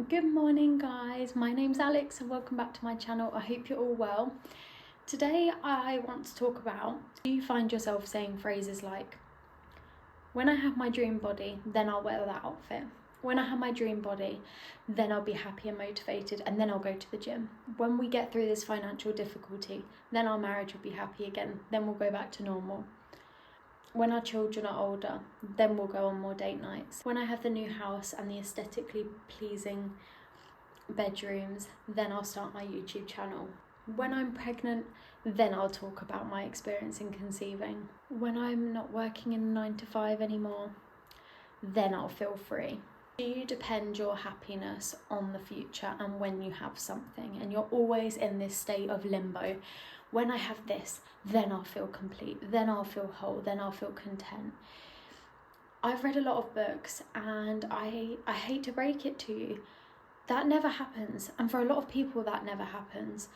Good morning guys, my name's Alex and welcome back to my channel. I hope you're all well. Today I want to talk about, do you find yourself saying phrases like, when I have my dream body, then I'll wear that outfit. When I have my dream body, then I'll be happy and motivated and then I'll go to the gym. When we get through this financial difficulty, then our marriage will be happy again, then we'll go back to normal. When our children are older, then we'll go on more date nights. When I have the new house and the aesthetically pleasing bedrooms, then I'll start my YouTube channel. When I'm pregnant, then I'll talk about my experience in conceiving. When I'm not working in 9 to 5 anymore, then I'll feel free. Do you depend your happiness on the future and when you have something, and you're always in this state of limbo? When I have this, then I'll feel complete, then I'll feel whole, then I'll feel content. I've read a lot of books and I hate to break it to you, that never happens. And for a lot of people that never happens.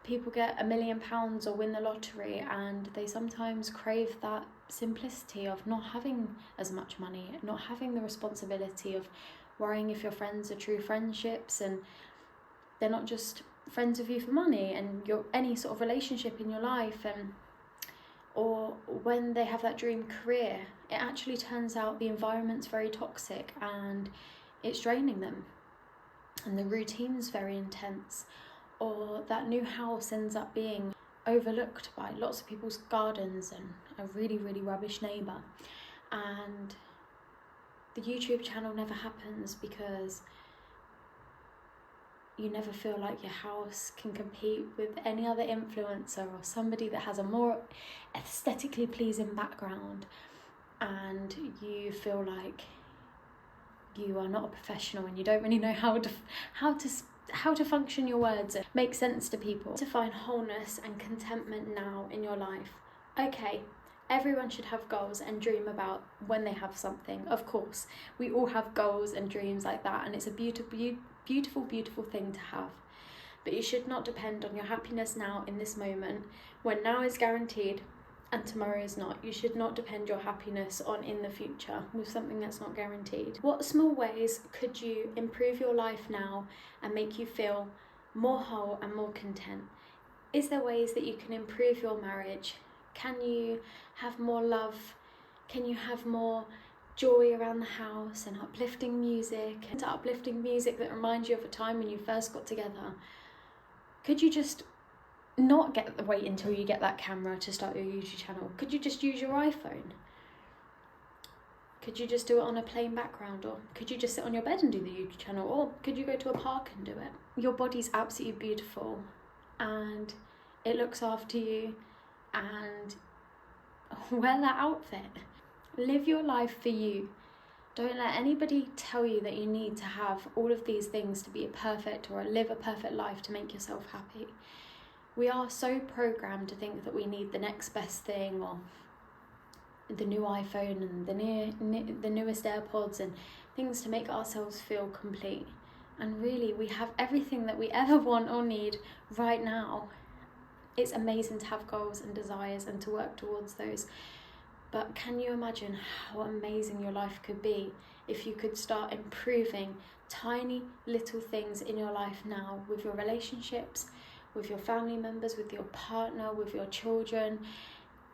People get £1 million or win the lottery and they sometimes crave that simplicity of not having as much money, not having the responsibility of worrying if your friends are true friendships and they're not just friends with you for money, and your any sort of relationship in your life, and or when they have that dream career, it actually turns out the environment's very toxic and it's draining them and the routine's very intense, or that new house ends up being overlooked by lots of people's gardens and a really rubbish neighbour, and the YouTube channel never happens because you never feel like your house can compete with any other influencer or somebody that has a more aesthetically pleasing background, and you feel like you are not a professional and you don't really know how to function your words and make sense to people. To find wholeness and contentment now in your life. Okay, everyone should have goals and dream about when they have something. Of course, we all have goals and dreams like that, and it's a beautiful thing to have. But you should not depend on your happiness now in this moment, when now is guaranteed and tomorrow is not. You should not depend your happiness on in the future with something that's not guaranteed. What small ways could you improve your life now and make you feel more whole and more content? Is there ways that you can improve your marriage? Can you have more love? Can you have more joy around the house and uplifting music that reminds you of a time when you first got together? Could you just not wait until you get that camera to start your YouTube channel? Could you just use your iPhone? Could you just do it on a plain background? Or could you just sit on your bed and do the YouTube channel? Or could you go to a park and do it? Your body's absolutely beautiful and it looks after you, and wear that outfit. Live your life for you. Don't let anybody tell you that you need to have all of these things to be perfect or live a perfect life to make yourself happy. We are so programmed to think that we need the next best thing, or the new iPhone and the newest AirPods and things to make ourselves feel complete. And really, we have everything that we ever want or need right now. It's amazing to have goals and desires and to work towards those. But can you imagine how amazing your life could be if you could start improving tiny little things in your life now, with your relationships, with your family members, with your partner, with your children?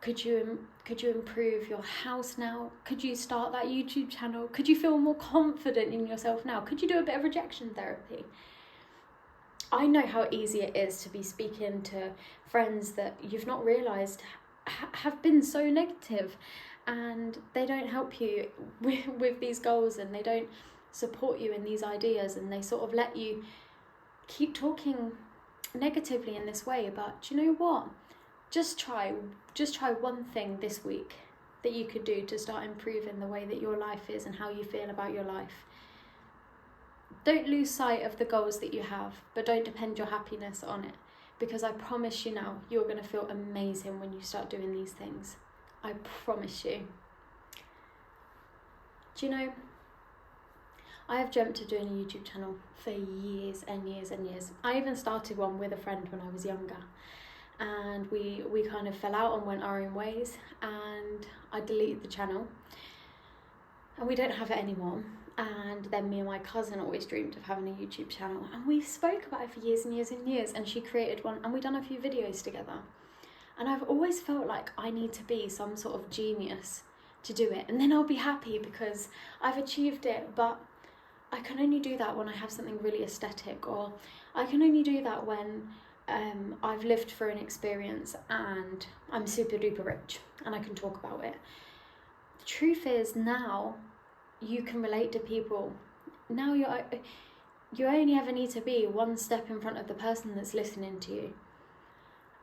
Could you improve your house now? Could you start that YouTube channel? Could you feel more confident in yourself now? Could you do a bit of rejection therapy? I know how easy it is to be speaking to friends that you've not realised have been so negative, and they don't help you with these goals, and they don't support you in these ideas, and they sort of let you keep talking negatively in this way. But do you know what? Just try one thing this week that you could do to start improving the way that your life is and how you feel about your life. Don't lose sight of the goals that you have, but don't depend your happiness on it, because I promise you now, you're going to feel amazing when you start doing these things. I promise you. Do you know, I have dreamt of doing a YouTube channel for years and years and years. I even started one with a friend when I was younger, and we kind of fell out and went our own ways, and I deleted the channel and we don't have it anymore. And then me and my cousin always dreamed of having a YouTube channel, and we spoke about it for years and years and years, and she created one, and we've done a few videos together. And I've always felt like I need to be some sort of genius to do it, and then I'll be happy because I've achieved it. But I can only do that when I have something really aesthetic, or I can only do that when I've lived through an experience and I'm super duper rich and I can talk about it. The truth is, now you can relate to people. Now you only ever need to be one step in front of the person that's listening to you.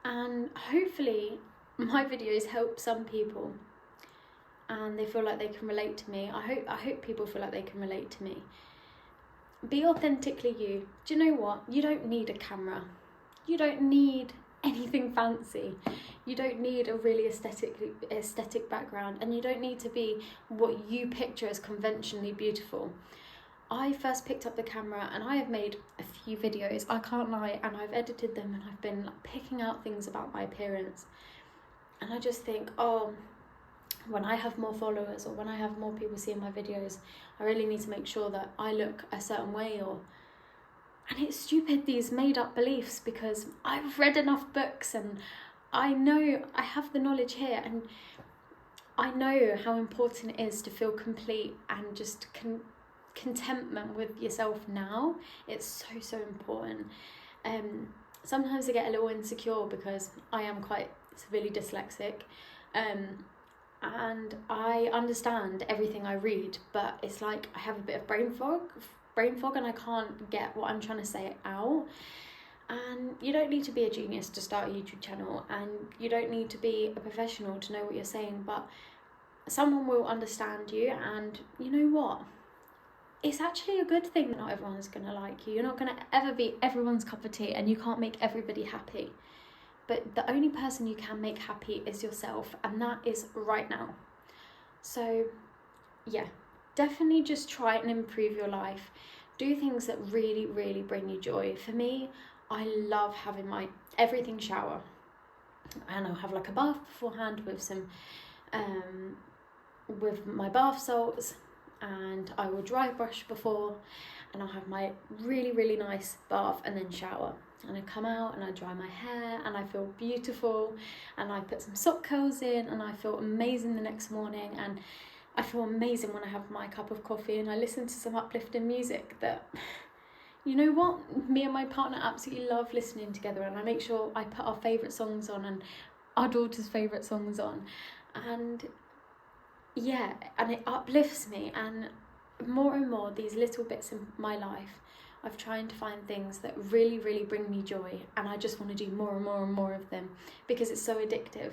And hopefully my videos help some people and they feel like they can relate to me. I hope people feel like they can relate to me. Be authentically you. Do you know what? You don't need a camera. You don't need anything fancy. You don't need a really aesthetic background, and you don't need to be what you picture as conventionally beautiful. I first picked up the camera and I have made a few videos, I can't lie, and I've edited them and I've been picking out things about my appearance. And I just think, oh, when I have more followers or when I have more people seeing my videos, I really need to make sure that I look a certain way. And it's stupid, these made up beliefs, because I've read enough books and I know I have the knowledge here, and I know how important it is to feel complete and just contentment with yourself now. It's so important. Sometimes I get a little insecure because I am quite severely dyslexic, and I understand everything I read, but it's like I have a bit of brain fog and I can't get what I'm trying to say out. And you don't need to be a genius to start a YouTube channel, and you don't need to be a professional to know what you're saying, but someone will understand you. And you know what? It's actually a good thing that not everyone's going to like you. You're not going to ever be everyone's cup of tea, and you can't make everybody happy. But the only person you can make happy is yourself, and that is right now. So yeah, definitely just try and improve your life. Do things that really, really bring you joy. For me, I love having my everything shower, and I'll have like a bath beforehand with some with my bath salts, and I will dry brush before, and I'll have my really, really nice bath and then shower. And I come out and I dry my hair and I feel beautiful, and I put some sock curls in and I feel amazing the next morning, and I feel amazing when I have my cup of coffee and I listen to some uplifting music that, you know what, me and my partner absolutely love listening together, and I make sure I put our favourite songs on and our daughter's favourite songs on, and yeah, and it uplifts me. And more these little bits in my life, I've tried to find things that really, really bring me joy, and I just want to do more and more and more of them because it's so addictive.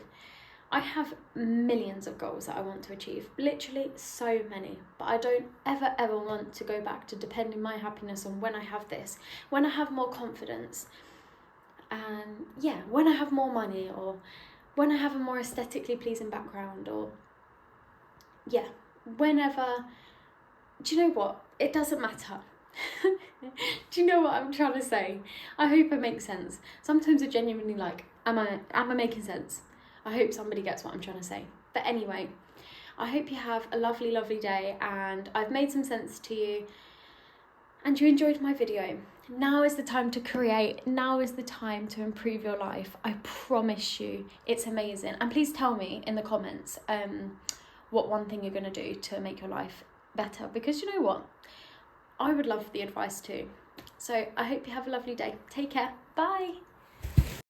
I have millions of goals that I want to achieve, literally so many, but I don't ever want to go back to depending my happiness on when I have this, when I have more confidence, and yeah, when I have more money, or when I have a more aesthetically pleasing background, or yeah, whenever. Do you know what? It doesn't matter. Do you know what I'm trying to say? I hope it makes sense. Sometimes I genuinely like, am I making sense? I hope somebody gets what I'm trying to say. But anyway, I hope you have a lovely, lovely day, and I've made some sense to you and you enjoyed my video. Now is the time to create. Now is the time to improve your life. I promise you, it's amazing. And please tell me in the comments what one thing you're going to do to make your life better, because you know what? I would love the advice too. So I hope you have a lovely day. Take care. Bye.